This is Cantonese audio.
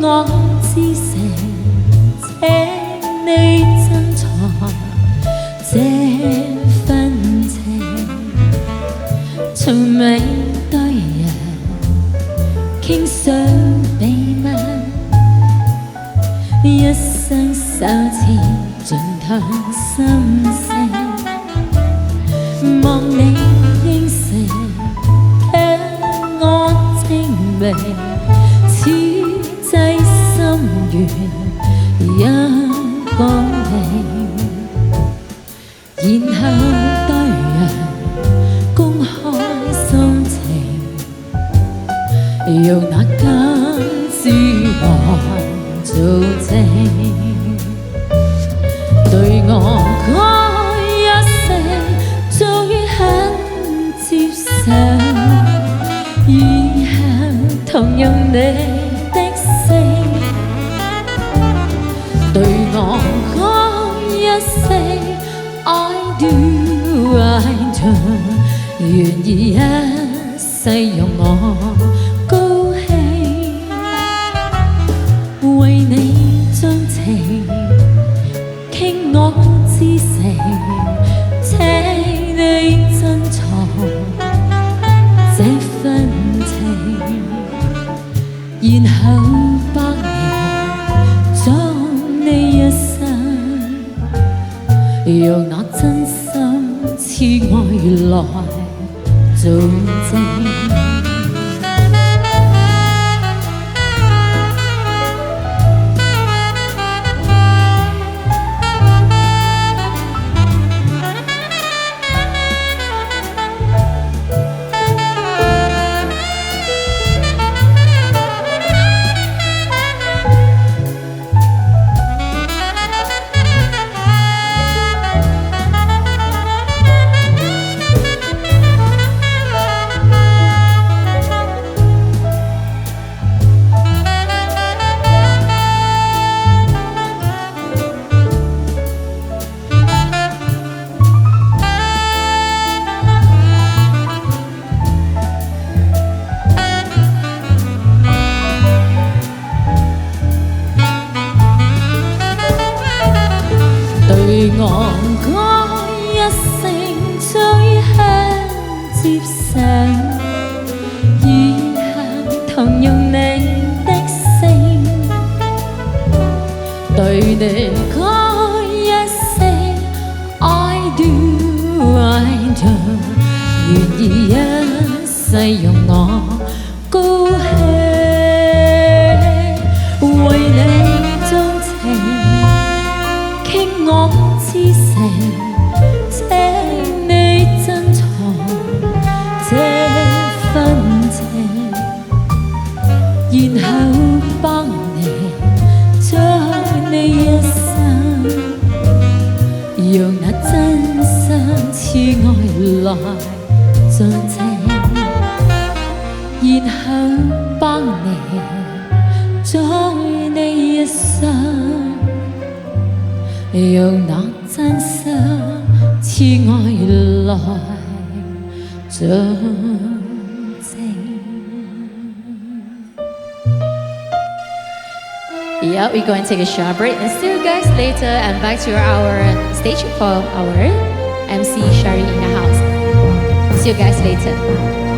我之誠，請你珍藏這份情，從未對人傾訴秘密，一生手持盡透心聲，望你應承給我證明，此際心願一公平，然後對人公開心情，用那根枝環做證，對我嗰一世終於肯接受，以後同用你的姓，對我嗰一世 I do I do， 願意一世容我高興，為你將情傾我之誠，請你珍藏這份情，然後百年將你一生，用那真心痴愛來做證。對我嗰一生終於肯接受，以後同用你的姓，對你嗰一世 I do I do， 願意一世容我高興，為你將情傾我之誠，請你珍藏這份情，然後百年將你一生，用那真心痴愛來做證，然後百年將你一生，用那真心痴愛來做證。Yeah, we're going to take a short break and see you guys later and back to our stage for our MC Shari in the house. See you guys later.